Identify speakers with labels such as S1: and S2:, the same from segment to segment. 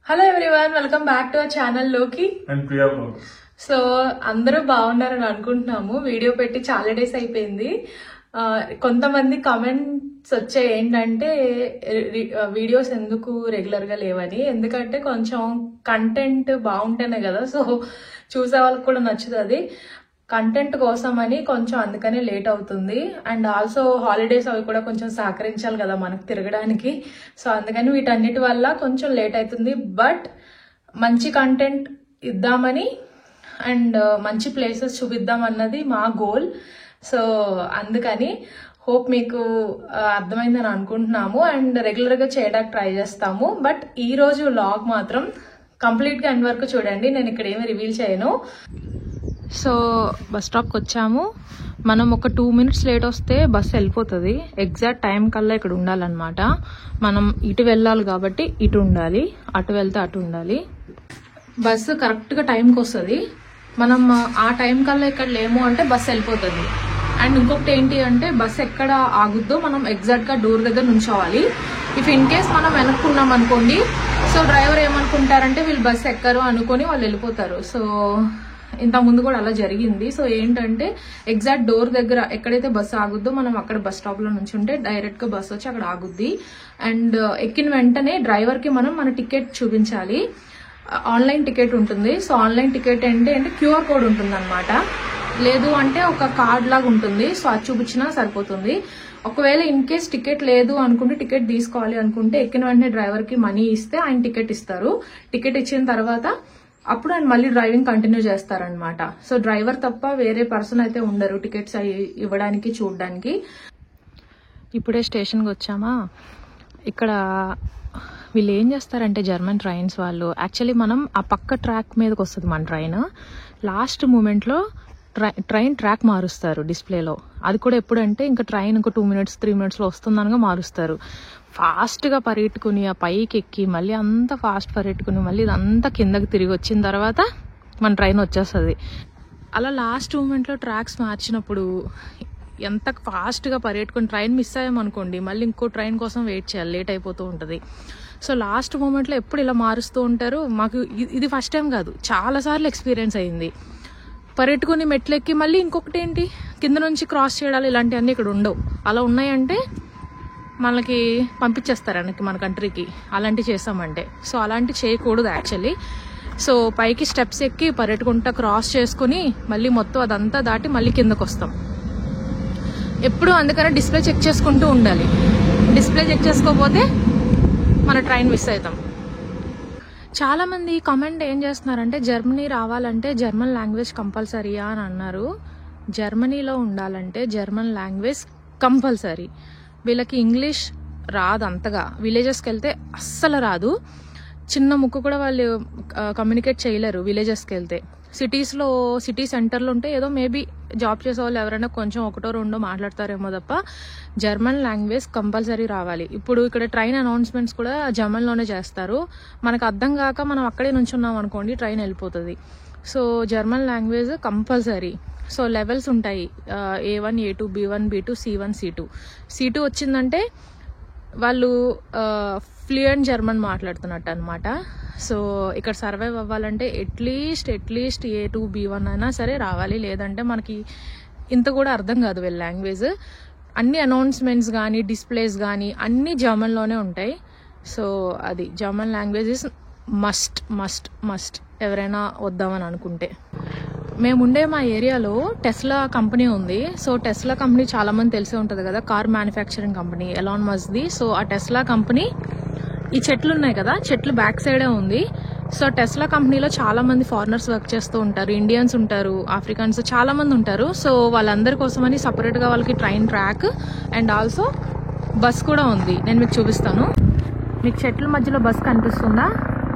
S1: Hello everyone, welcome back to our channel లోకి
S2: and Priya blogs.
S1: So అందరూ బాగున్నారని అనుకుంటున్నాము. వీడియో పెట్టి చాలా డేస్ అయిపోయింది. కొంతమంది కామెంట్స్ వచ్చాయి ఏంటంటే వీడియోస్ ఎందుకు రెగ్యులర్ గా లేవని. ఎందుకంటే కొంచెం కంటెంట్ బాగుంటేనే కదా సో చూసే వాళ్ళకి కూడా నచ్చుతుంది. కంటెంట్ కోసం అని కొంచెం అందుకనే లేట్ అవుతుంది. అండ్ ఆల్సో హాలిడేస్ అవి కూడా కొంచెం సహకరించాలి కదా మనకు తిరగడానికి. సో అందుకని వీటన్నిటి వల్ల కొంచెం లేట్ అవుతుంది. బట్ మంచి కంటెంట్ ఇద్దామని అండ్ మంచి ప్లేసెస్ చూపిద్దాం అన్నది మా గోల్. సో అందుకని హోప్ మీకు అర్థమైందని అనుకుంటున్నాము. అండ్ రెగ్యులర్గా చేయడానికి ట్రై చేస్తాము. బట్ ఈ రోజు వ్లాగ్ మాత్రం కంప్లీట్గా ఎండ్ వరకు చూడండి. నేను ఇక్కడ ఏమి రివీల్ చేయను. సో బస్ స్టాప్కి వచ్చాము. మనం ఒక 2 minutes లేట్ వస్తే బస్సు వెళ్ళిపోతుంది. ఎగ్జాక్ట్ టైం కల్లా ఇక్కడ ఉండాలన్నమాట. మనం ఇటు వెళ్ళాలి కాబట్టి ఇటు ఉండాలి, అటు వెళ్తే అటు ఉండాలి. బస్సు కరెక్ట్గా టైంకి వస్తుంది. మనం ఆ టైం కల్లా ఇక్కడ లేము అంటే బస్సు వెళ్ళిపోతుంది. అండ్ ఇంకొకటి ఏంటి అంటే బస్సు ఎక్కడ ఆగుద్దో మనం ఎగ్జాక్ట్గా డోర్ దగ్గర నుంచోవాలి. ఇఫ్ ఇన్ కేస్ మనం వెనక్కున్నాం అనుకోండి, సో డ్రైవర్ ఏమనుకుంటారంటే వీళ్ళు బస్సు ఎక్కరు అనుకొని వాళ్ళు వెళ్ళిపోతారు. సో ఇంత ముందు కూడా అలా జరిగింది. సో ఏంటంటే ఎగ్జాక్ట్ డోర్ దగ్గర ఎక్కడైతే బస్సు ఆగుద్దో మనం అక్కడ బస్ స్టాప్ లో నుంచి ఉంటే డైరెక్ట్ గా బస్సు వచ్చి అక్కడ ఆగుద్ది. అండ్ ఎక్కిన వెంటనే డ్రైవర్ కి మనం మన టికెట్ చూపించాలి. ఆన్లైన్ టికెట్ ఉంటుంది. సో ఆన్లైన్ టికెట్ అంటే క్యూఆర్ కోడ్ ఉంటుంది అనమాట. లేదు అంటే ఒక కార్డ్ లాగా ఉంటుంది. సో అది చూపించినా సరిపోతుంది. ఒకవేళ ఇన్ కేస్ టికెట్ లేదు అనుకుంటే, టికెట్ తీసుకోవాలి అనుకుంటే ఎక్కిన వెంటనే డ్రైవర్ కి మనీ ఇస్తే ఆయన టికెట్ ఇస్తారు. టికెట్ ఇచ్చిన తర్వాత అప్పుడు ఆయన మళ్ళీ డ్రైవింగ్ కంటిన్యూ చేస్తారనమాట. సో డ్రైవర్ తప్ప వేరే పర్సన్ అయితే ఉండరు టికెట్స్ ఇవ్వడానికి చూడడానికి. ఇప్పుడే స్టేషన్కి వచ్చామా. ఇక్కడ వీళ్ళు ఏం చేస్తారంటే జర్మన్ ట్రైన్స్ వాళ్ళు యాక్చువల్లీ మనం ఆ పక్క ట్రాక్ మీదకి వస్తుంది మన ట్రైన్. లాస్ట్ మూమెంట్లో ట్రైన్ ట్రాక్ మారుస్తారు డిస్ప్లేలో. అది కూడా ఎప్పుడంటే ఇంకా ట్రైన్ ఇంకో 2 minutes 3 minutesలో వస్తుందనగా మారుస్తారు. ఫాస్ట్గా పరిగెట్టుకుని ఆ పైకి ఎక్కి మళ్ళీ అంతా ఫాస్ట్ పరిగెట్టుకుని మళ్ళీ ఇదంతా కిందకి తిరిగి వచ్చిన తర్వాత మన ట్రైన్ వచ్చేస్తుంది. అలా లాస్ట్ మూమెంట్లో ట్రాక్స్ మార్చినప్పుడు ఎంత ఫాస్ట్గా పరిగెట్టుకుని ట్రైన్ మిస్ అయ్యామనుకోండి మళ్ళీ ఇంకో ట్రైన్ కోసం వెయిట్ చేయాలి, లేట్ అయిపోతూ ఉంటుంది. సో లాస్ట్ మూమెంట్లో ఎప్పుడు ఇలా మారుస్తూ ఉంటారు. మాకు ఇది ఫస్ట్ టైం కాదు, చాలాసార్లు ఎక్స్పీరియన్స్ అయింది. పరిగెట్టుకుని మెట్లెక్కి మళ్ళీ ఇంకొకటి ఏంటి కింద నుంచి క్రాస్ చేయడాలు ఇలాంటివన్నీ ఇక్కడ ఉండవు. అలా ఉన్నాయంటే మనకి పంపించేస్తారు వెనక్కి మన కంట్రీకి అలాంటివి చేస్తామంటే. సో అలాంటివి చేయకూడదు యాక్చువల్లీ. సో పైకి స్టెప్స్ ఎక్కి పరిగెట్టుకుంటా క్రాస్ చేసుకుని మళ్ళీ మొత్తం అదంతా దాటి మళ్ళీ కిందకు వస్తాం ఎప్పుడు. అందుకనే డిస్ప్లే చెక్ చేసుకుంటూ ఉండాలి. డిస్ప్లే చెక్ చేసుకోకపోతే మన ట్రైన్ మిస్ అవుతాం. చాలా మంది కామెంట్ ఏం చేస్తున్నారంటే జర్మనీ రావాలంటే జర్మన్ లాంగ్వేజ్ కంపల్సరీయా అని అన్నారు. జర్మనీలో ఉండాలంటే జర్మన్ లాంగ్వేజ్ కంపల్సరీ. వీళ్ళకి ఇంగ్లీష్ రాదు అంతగా. విలేజెస్కి వెళ్తే అస్సలు రాదు. చిన్న ముక్కు కూడా వాళ్ళు కమ్యూనికేట్ చేయలేరు విలేజెస్కి వెళ్తే. సిటీ సెంటర్లో ఉంటే ఏదో మేబీ జాబ్ చేసే వాళ్ళు ఎవరైనా కొంచెం ఒకటో రెండో మాట్లాడతారేమో తప్ప జర్మన్ లాంగ్వేజ్ కంపల్సరీ రావాలి. ఇప్పుడు ఇక్కడ ట్రైన్ అనౌన్స్మెంట్స్ కూడా జర్మన్లోనే చేస్తారు. మనకు అర్థం కాక మనం అక్కడే నుంచున్నాం అనుకోండి ట్రైన్ వెళ్ళిపోతుంది. So German language compulsory. So levels ఉంటాయి, A1 A2 B1 B2 C1 C2. C2 వచ్చిందంటే వాళ్ళు ఫ్లూయెంట్ జర్మన్ మాట్లాడుతున్నట్టు అనమాట. సో ఇక్కడ సర్వైవ్ అవ్వాలంటే అట్లీస్ట్ A2 B1 అయినా సరే రావాలి. లేదంటే మనకి ఇంత కూడా అర్థం కాదు వీళ్ళ లాంగ్వేజ్. అన్ని అనౌన్స్మెంట్స్ కానీ డిస్ప్లేస్ కానీ అన్నీ జర్మన్లోనే ఉంటాయి. సో అది జర్మన్ లాంగ్వేజ్ ఇస్ మస్ట్ ఎవరైనా వద్దామని అనుకుంటే. మేముండే మా ఏరియాలో టెస్లా కంపెనీ ఉంది. సో టెస్లా కంపెనీ చాలా మంది తెలిసే ఉంటుంది కదా, కార్ మ్యానుఫ్యాక్చరింగ్ కంపెనీ ఎలాన్ మస్క్ది. సో ఆ టెస్లా కంపెనీ ఈ చెట్లు ఉన్నాయి కదా, చెట్లు బ్యాక్ సైడే ఉంది. సో టెస్లా కంపెనీలో చాలా మంది ఫారినర్స్ వర్క్ చేస్తూ ఉంటారు, ఇండియన్స్ ఉంటారు, ఆఫ్రికన్స్ చాలా మంది ఉంటారు. సో వాళ్ళందరి కోసమని సపరేట్గా వాళ్ళకి train track and also bus కూడా ఉంది. నేను మీకు చూపిస్తాను. మీకు చెట్ల మధ్యలో బస్ కనిపిస్తుందా,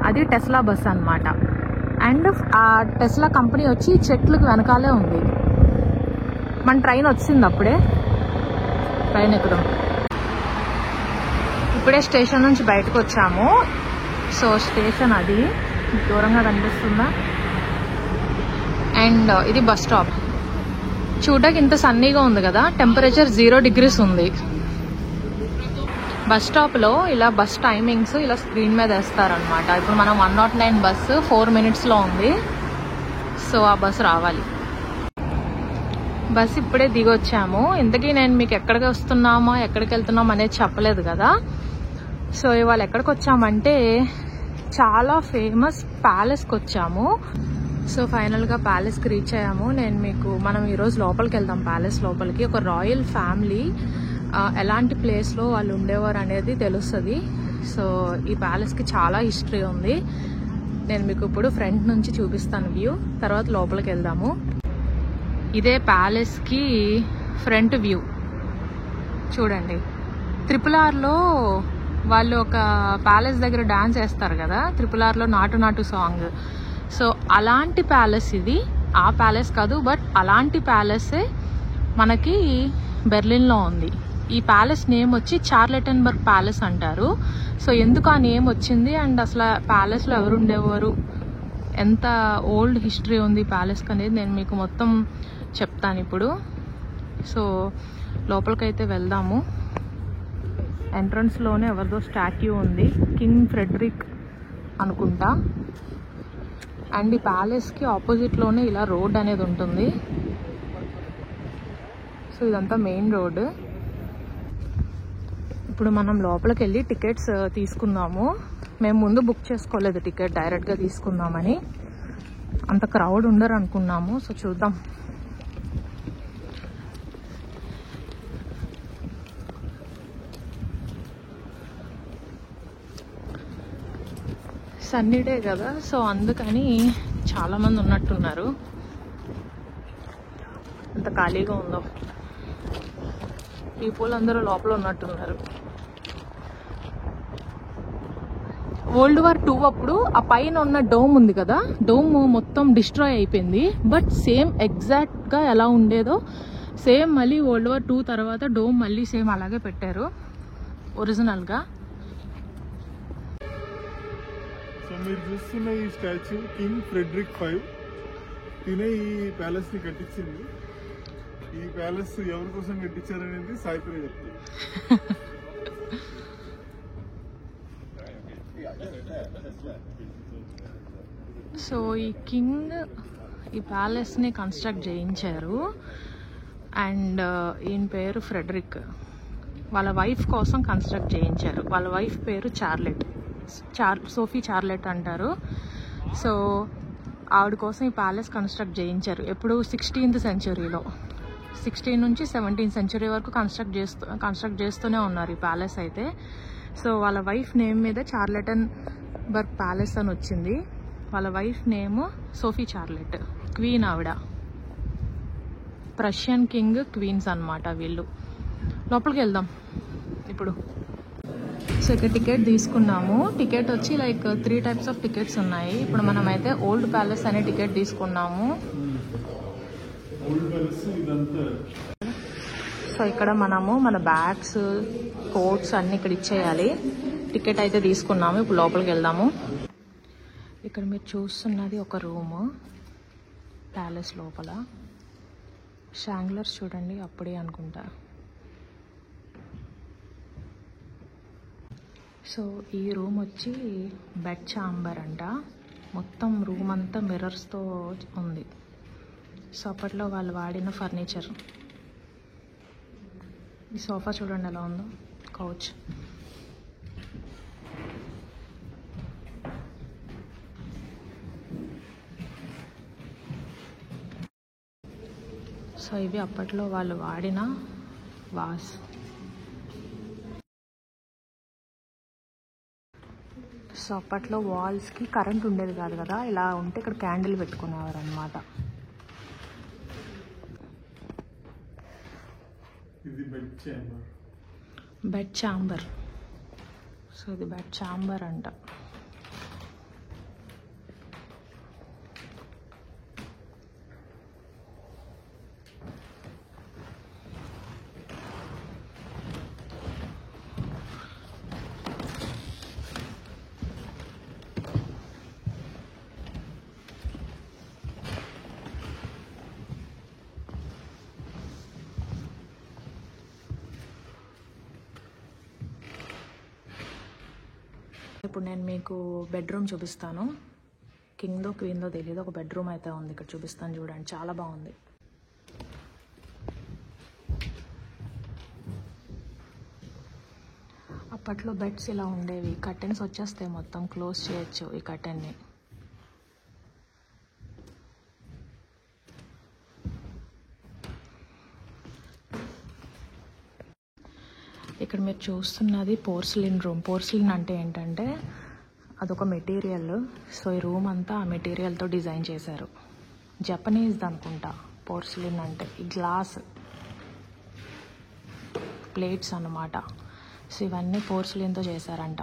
S1: అది టెస్లా బస్ అన్నమాట. అండ్ ఆ టెస్లా కంపెనీ వచ్చి చెట్లకు వెనకాలే ఉంది. మన ట్రైన్ వచ్చింది అప్పుడే. ట్రైన్ ఎక్కుదాం. ఇప్పుడే స్టేషన్ నుంచి బయటకు వచ్చాము. సో స్టేషన్ అది దూరంగా కనిపిస్తుందా. అండ్ ఇది బస్ స్టాప్. చూడడానికి ఇంత సన్నీగా ఉంది కదా. టెంపరేచర్ 0 degrees ఉంది. బస్ స్టాప్లో ఇలా బస్ టైమింగ్స్ ఇలా స్క్రీన్ మీద వేస్తారనమాట. ఇప్పుడు మనం 109 బస్సు 4 minutesలో ఉంది. సో ఆ బస్సు రావాలి. బస్ ఇప్పుడే దిగొచ్చాము. ఇంతకీ నేను మీకు ఎక్కడికి వస్తున్నామో ఎక్కడికి వెళ్తున్నామో అనేది చెప్పలేదు కదా. సో ఇవాళ ఎక్కడికి వచ్చామంటే చాలా ఫేమస్ ప్యాలెస్కి వచ్చాము. సో ఫైనల్గా ప్యాలెస్కి రీచ్ అయ్యాము. మనం ఈరోజు లోపలికి వెళ్దాం. ప్యాలెస్ లోపలికి ఒక రాయల్ ఫ్యామిలీ ఎలాంటి ప్లేస్లో వాళ్ళు ఉండేవారు అనేది తెలుస్తుంది. సో ఈ ప్యాలెస్కి చాలా హిస్టరీ ఉంది. నేను మీకు ఇప్పుడు ఫ్రంట్ నుంచి చూపిస్తాను వ్యూ, తర్వాత లోపలికి వెళ్దాము. ఇదే ప్యాలెస్కి ఫ్రంట్ వ్యూ చూడండి. RRRలో వాళ్ళు ఒక ప్యాలెస్ దగ్గర డాన్స్ వేస్తారు కదా, RRRలో నాటు నాటు సాంగ్. సో అలాంటి ప్యాలెస్ ఇది. ఆ ప్యాలెస్ కాదు, బట్ అలాంటి ప్యాలెసే మనకి బెర్లిన్లో ఉంది. ఈ ప్యాలెస్ నేమ్ వచ్చి చార్లెటన్బర్గ్ ప్యాలెస్ అంటారు. సో ఎందుకు ఆ నేమ్ వచ్చింది అండ్ అసలు ప్యాలెస్లో ఎవరు ఉండేవారు, ఎంత ఓల్డ్ హిస్టరీ ఉంది ప్యాలెస్కి అనేది నేను మీకు మొత్తం చెప్తాను ఇప్పుడు. సో లోపలికైతే వెళ్దాము. ఎంట్రన్స్లోనే ఎవరిదో స్టాట్యూ ఉంది, కింగ్ ఫ్రెడరిక్ అనుకుంటా. అండ్ ఈ ప్యాలెస్కి ఆపోజిట్లోనే ఇలా రోడ్ అనేది ఉంటుంది. సో ఇదంతా మెయిన్ రోడ్. ఇప్పుడు మనం లోపలికి వెళ్ళి టికెట్స్ తీసుకుందాము. మేము ముందు బుక్ చేసుకోలేదు టికెట్, డైరెక్ట్గా తీసుకుందామని. అంత క్రౌడ్ ఉండరు అనుకున్నాము. సో చూద్దాం. సన్నీ డే కదా, సో అందుకని చాలామంది ఉన్నట్టున్నారు. అంత ఖాళీగా ఉందో, పీపుల్ అందరూ లోపల ఉన్నట్టున్నారు. World War II అప్పుడు ఆ పైన ఉన్న డోమ్ ఉంది కదా, డోమ్ మొత్తం డిస్ట్రాయ్ అయిపోయింది. బట్ సేమ్ ఎగ్జాక్ట్గా ఎలా ఉండేదో సేమ్ మళ్ళీ World War II తర్వాత డోమ్ మళ్ళీ సేమ్ అలాగే పెట్టారు ఒరిజినల్గా.
S2: సో మీరు చూస్తున్న ఈ స్టాచ్యూ కింగ్ ఫ్రెడరిక్ 5 తినే ఈ ప్యాలెస్ ని కట్టించింది. ఈ ప్యాలెస్ ఎవరి కోసం కట్టించారనేది సాయిప్రియ చెప్తుంది.
S1: సో ఈ కింగ్ ఈ ప్యాలెస్ని కన్స్ట్రక్ట్ చేయించారు. అండ్ ఈయన పేరు ఫ్రెడరిక్. వాళ్ళ వైఫ్ కోసం కన్స్ట్రక్ట్ చేయించారు. వాళ్ళ వైఫ్ పేరు సోఫీ చార్లెట్ అంటారు. సో ఆవిడ కోసం ఈ ప్యాలెస్ కన్స్ట్రక్ట్ చేయించారు. ఎప్పుడు 16th centuryలో, 16 నుంచి 17th century వరకు కన్స్ట్రక్ట్ చేస్తూనే ఉన్నారు ఈ ప్యాలెస్ అయితే. సో వాళ్ళ వైఫ్ నేమ్ మీద చార్లెటన్బర్గ్ ప్యాలెస్ అని వచ్చింది. వాళ్ళ wife name Sophie Charlotte, queen ఆవిడ. ప్రషియన్ కింగ్ క్వీన్స్ అన్నమాట వీళ్ళు. లోపలికి వెళ్దాం ఇప్పుడు. సో ఇక్కడ టికెట్ తీసుకున్నాము. టికెట్ వచ్చి లైక్ 3 types ఆఫ్ టికెట్స్ ఉన్నాయి. ఇప్పుడు మనమైతే ఓల్డ్ ప్యాలెస్ అనే టికెట్ తీసుకున్నాము. సో ఇక్కడ మనము మన బ్యాగ్స్, కోట్స్ అన్నీ ఇక్కడ ఇచ్చేయాలి. టికెట్ అయితే తీసుకున్నాము. ఇప్పుడు లోపలికి వెళ్దాము. ఇక్కడ మీరు చూస్తున్నది ఒక రూమ్ ప్యాలెస్ లోపల. షాంగ్లర్స్ చూడండి, అప్పుడే అనుకుంటా. సో ఈ రూమ్ వచ్చి బెడ్ ఛాంబర్ అంట. మొత్తం రూమ్ అంతా మిర్రర్స్తో ఉంది. సో అప్పట్లో వాళ్ళు వాడిన ఫర్నిచర్. ఈ సోఫా చూడండి ఎలా ఉందో, కౌచ్. సో ఇవి అప్పట్లో వాళ్ళు వాడిన వాస్. సో అప్పట్లో వాల్స్కి కరెంట్ ఉండేది కాదు కదా, ఇలా ఉంటే ఇక్కడ క్యాండిల్ పెట్టుకునేవారు అనమాట. Bed chamber. సో ఇది బెడ్ ఛాంబర్ అంట. ఇప్పుడు నేను మీకు బెడ్రూమ్ చూపిస్తాను. కింగ్దో క్వీన్దో తెలియదు, ఒక బెడ్రూమ్ అయితే ఉంది ఇక్కడ, చూపిస్తాను చూడండి, చాలా బాగుంది. అప్పట్లో బెడ్స్ ఇలా ఉండేవి, కర్టెన్స్ వచ్చేస్తాయి, మొత్తం క్లోజ్ చేయొచ్చు ఈ కర్టెన్ని. ఇక్కడ మీరు చూస్తున్నది పోర్సిలిన్ రూమ్. పోర్సిలిన్ అంటే ఏంటంటే అదొక మెటీరియల్. సో ఈ రూమ్ అంతా ఆ మెటీరియల్తో డిజైన్ చేశారు. జపనీస్ది అనుకుంటా పోర్సిలిన్ అంటే. ఈ గ్లాస్ ప్లేట్స్ అన్నమాట. సో ఇవన్నీ పోర్సిలిన్తో చేశారంట.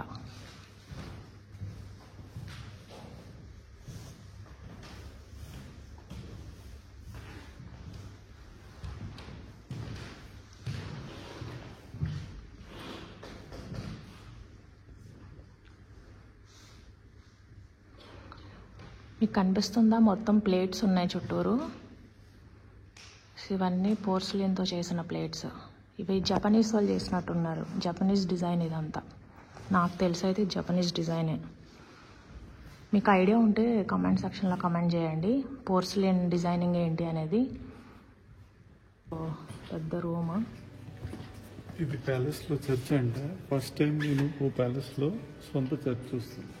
S1: మీకు కనిపిస్తుందా, మొత్తం ప్లేట్స్ ఉన్నాయి చుట్టూరు. ఇవన్నీ పోర్సిలిన్తో చేసిన ప్లేట్స్. ఇవి జపనీస్ వాళ్ళు చేసినట్టున్నారు. జపనీస్ డిజైన్ ఇదంతా. నాకు తెలిసి అయితే జపనీస్ డిజైనే. మీకు ఐడియా ఉంటే కామెంట్ సెక్షన్లో కామెంట్ చేయండి, పోర్సిలిన్ డిజైనింగ్ ఏంటి అనేది. పెద్ద రూమ్.
S2: ఇది ప్యాలెస్లో చర్చ్ అంట. ఫస్ట్ టైం నేను ఓ ప్యాలెస్లో సొంత చర్చ్ చూస్తాను.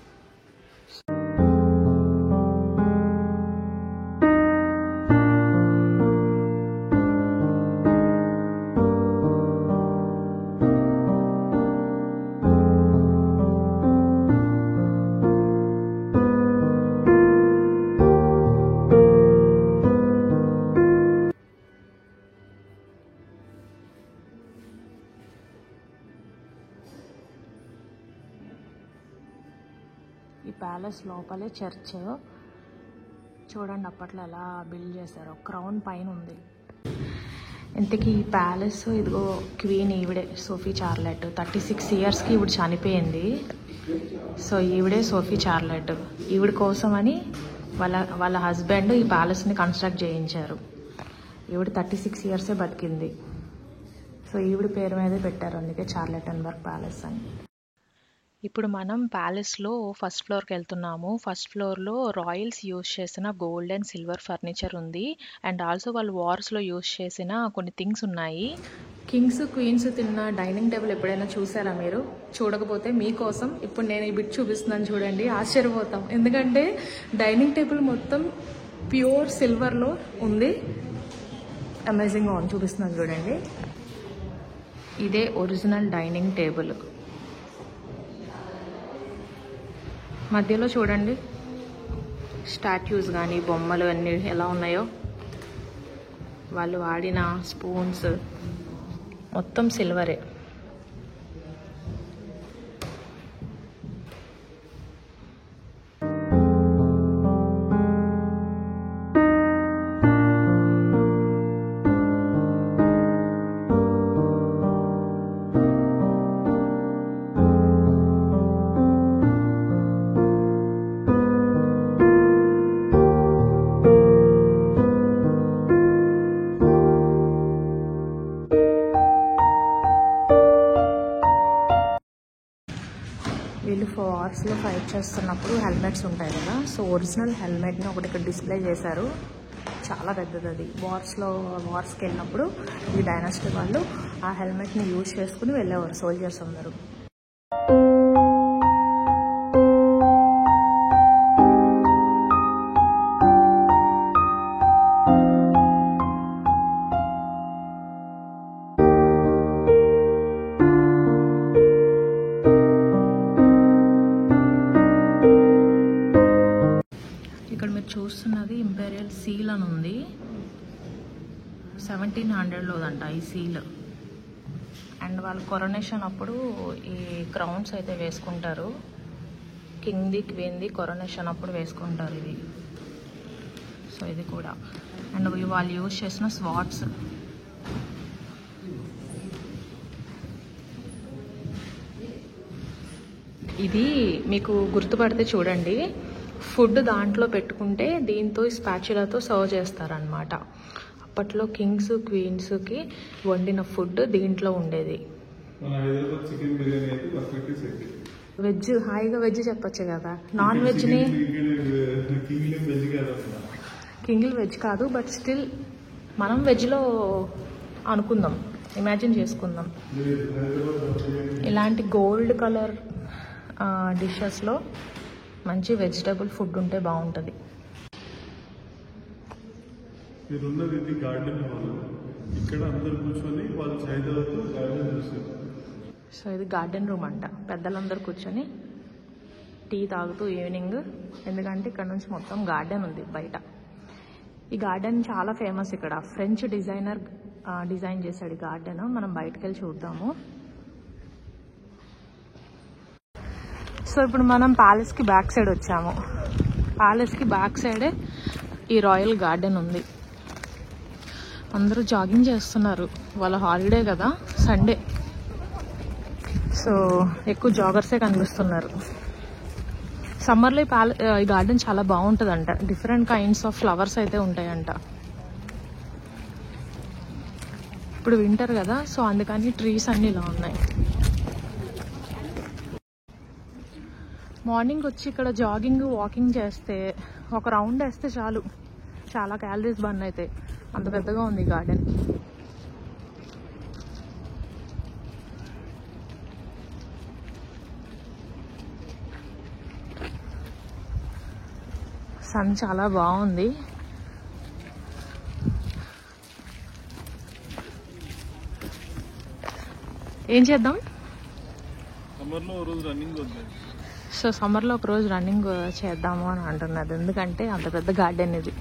S1: ఈ ప్యాలెస్ లోపలే చర్చ్. చూడండి అప్పట్లో ఎలా బిల్డ్ చేశారో. క్రౌన్ పైన ఉంది. ఇంతకీ ఈ ప్యాలెస్, ఇదిగో క్వీన్ ఈవిడే, సోఫీ చార్లెట్. 36 ఇయర్స్కి ఈవిడ చనిపోయింది. సో ఈవిడే సోఫీ చార్లెట్. ఈవిడ కోసమని వాళ్ళ హస్బెండ్ ఈ ప్యాలెస్ని కన్స్ట్రక్ట్ చేయించారు. ఈవిడ 36 ఇయర్సే బతికింది. సో ఈవిడ పేరు మీదే పెట్టారు, అందుకే చార్లెటన్బర్గ్ ప్యాలెస్ అని. ఇప్పుడు మనం ప్యాలెస్లో ఫస్ట్ ఫ్లోర్కి వెళ్తున్నాము. ఫస్ట్ ఫ్లోర్లో రాయల్స్ యూజ్ చేసిన గోల్డ్ అండ్ సిల్వర్ ఫర్నిచర్ ఉంది. అండ్ ఆల్సో వాళ్ళు వార్స్లో యూజ్ చేసిన కొన్ని థింగ్స్ ఉన్నాయి. కింగ్స్ క్వీన్స్ తిన్న డైనింగ్ టేబుల్ ఎప్పుడైనా చూసారా మీరు? చూడకపోతే మీకోసం ఇప్పుడు నేను ఈ బిట్ చూపిస్తున్నాను చూడండి, ఆశ్చర్యపోతాం. ఎందుకంటే డైనింగ్ టేబుల్ మొత్తం ప్యూర్ సిల్వర్లో ఉంది. అమేజింగ్గా ఉంది, చూపిస్తున్నాను చూడండి. ఇదే ఒరిజినల్ డైనింగ్ టేబుల్. మధ్యలో చూడండి స్టాట్యూస్ కానీ బొమ్మలు అన్నీ ఎలా ఉన్నాయో. వాళ్ళు వాడిన స్పూన్స్ మొత్తం సిల్వరే. వీళ్ళు వార్స్లో ఫైట్ చేస్తున్నప్పుడు హెల్మెట్స్ ఉంటాయి కదా. సో ఒరిజినల్ హెల్మెట్ని ఒకటి ఇక్కడ డిస్ప్లే చేశారు. చాలా పెద్దది అది. వార్స్కి వెళ్ళినప్పుడు ఈ డైనాసిటీ వాళ్ళు ఆ హెల్మెట్ని యూజ్ చేసుకుని వెళ్ళేవారు సోల్జర్స్ అందరూ. ఇక్కడ మీరు చూస్తున్నది ఇంపీరియల్ సీల్ అని ఉంది. 1700లోదంట ఈ సీల్. అండ్ వాళ్ళు కొరనేషన్ అప్పుడు ఈ క్రౌన్స్ అయితే వేసుకుంటారు. కింగ్ది క్వీన్ది కొరనేషన్ అప్పుడు వేసుకుంటారు ఇది. సో ఇది కూడా. అండ్ వాళ్ళు యూజ్ చేసిన స్వాట్స్. ఇది మీకు గుర్తుపడితే చూడండి, ఫుడ్ దాంట్లో పెట్టుకుంటే దీంతో స్పాచులాతో సర్వ్ చేస్తారనమాట. అప్పట్లో కింగ్స్ క్వీన్స్కి వండిన ఫుడ్ దీంట్లో ఉండేది. వెజ్ హాయిగా వెజ్ చెప్పొచ్చు కదా. నాన్ వెజ్ని కింగిల్ వెజ్ కాదు, బట్ స్టిల్ మనం వెజ్లో అనుకుందాం, ఇమాజిన్ చేసుకుందాం. ఇలాంటి గోల్డ్ కలర్ డిషెస్లో మంచి వెజిటబుల్ ఫుడ్ ఉంటే బాగుంటుంది.
S2: మీరున్నది ఇది గార్డెన్ హాల్. ఇక్కడ అందరు కూర్చొని వాళ్ళు చాయ్ తాగుతూ గార్డెన్ చూస్తారు.
S1: సో ఇది గార్డెన్ రూమ్ అంట. పెద్దలందరూ కూర్చొని టీ తాగుతూ ఈవినింగ్, ఎందుకంటే ఇక్కడ నుంచి మొత్తం గార్డెన్ ఉంది బయట. ఈ గార్డెన్ చాలా ఫేమస్ ఇక్కడ. ఫ్రెంచ్ డిజైనర్ డిజైన్ చేశాడు ఈ గార్డెన్. మనం బయటకు వెళ్ళి చూద్దాము. సో ఇప్పుడు మనం ప్యాలెస్కి బ్యాక్ సైడ్ వచ్చాము. ప్యాలెస్కి బ్యాక్ సైడే ఈ రాయల్ గార్డెన్ ఉంది. అందరూ జాగింగ్ చేస్తున్నారు, వాళ్ళ హాలిడే కదా, సండే. సో ఎక్కువ జాగర్సే కనిపిస్తున్నారు. సమ్మర్లో ఈ గార్డెన్ చాలా బాగుంటుందంట. డిఫరెంట్ కైండ్స్ ఆఫ్ ఫ్లవర్స్ అయితే ఉంటాయంట. ఇప్పుడు వింటర్ కదా, సో అందుకని ట్రీస్ అన్నీ ఇలా ఉన్నాయి. మార్నింగ్ వచ్చి ఇక్కడ జాగింగ్ వాకింగ్ చేస్తే, ఒక రౌండ్ వేస్తే చాలు, చాలా క్యాలరీస్ బర్న్ అవుతాయి. అంత పెద్దగా ఉంది గార్డెన్. సన్ చాలా బాగుంది. ఏం చేద్దాం?
S2: సమ్మర్లో ఒక రోజు రన్నింగ్ వద్దాం.
S1: సో సమ్మర్లో ఒక రోజు రన్నింగ్ చేద్దాము అని అంటున్నది, ఎందుకంటే అంత పెద్ద గార్డెన్ ఇది.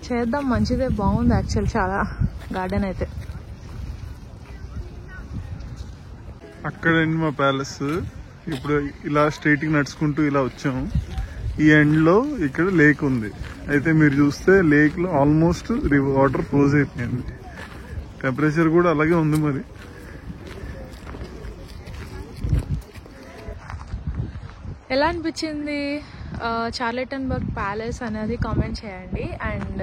S1: చేద్దాం, మంచిదే, బాగుంది యాక్చువల్ చాలా గార్డెన్ అయితే.
S2: అక్కడ మా ప్యాలెస్. ఇప్పుడు ఇలా స్ట్రైట్కి నడుచుకుంటూ ఇలా వచ్చాము. ఈ ఎండ్లో ఇక్కడ లేక్ ఉంది. అయితే మీరు చూస్తే లేక్లో ఆల్మోస్ట్ వాటర్ ఫ్రోజ్ అయిపోయింది. టెంపరేచర్ కూడా అలాగే ఉంది. మరి
S1: ఎలా అనిపించింది చార్లెటన్బర్గ్ ప్యాలెస్ అనేది కామెంట్ చేయండి. అండ్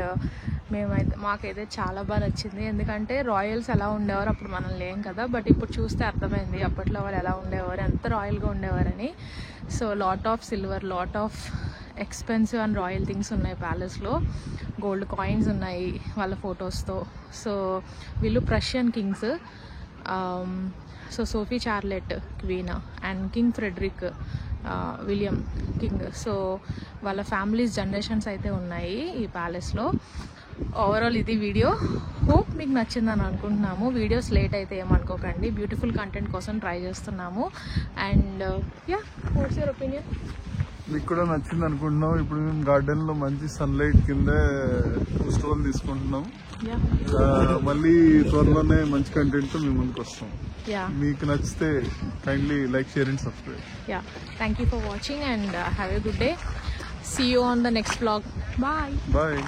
S1: మాకైతే చాలా బాగా నచ్చింది, ఎందుకంటే రాయల్స్ ఎలా ఉండేవారు అప్పుడు మనం లేం కదా, బట్ ఇప్పుడు చూస్తే అర్థమైంది అప్పట్లో వాళ్ళు ఎలా ఉండేవారు, ఎంత రాయల్గా ఉండేవారని. So lot of silver, lot of expensive and royal things ఉన్నాయి ప్యాలెస్లో. గోల్డ్ కాయిన్స్ ఉన్నాయి వాళ్ళ ఫొటోస్తో. సో వీళ్ళు Prussian kings. So Sophie Charlotte queen and king Frederick William king. So వాళ్ళ ఫ్యామిలీస్ జనరేషన్స్ అయితే ఉన్నాయి ఈ ప్యాలెస్లో. ఓవరాల్ ఇది వీడియో. హోప్ మీకు నచ్చిందని అనుకుంటున్నాము. వీడియోస్ లేట్ అయితే ఏమనుకోకండి, బ్యూటిఫుల్ కంటెంట్ కోసం ట్రై చేస్తున్నాము. And yeah, what's your opinion?
S2: మీకు కూడా నచ్చింది అనుకుంటున్నాం. ఇప్పుడు మేము గార్డెన్లో మంచి సన్లైట్ కింద స్టోన్ తీసుకుంటున్నాం. మళ్ళీ త్వరలోనే మంచి కంటెంట్ మేము ముందుకు వస్తాం. మీకు నచ్చితే kindly like, share and subscribe.
S1: Yeah, thank you for watching and have a good day. See you on the next vlog. Bye.
S2: Bye.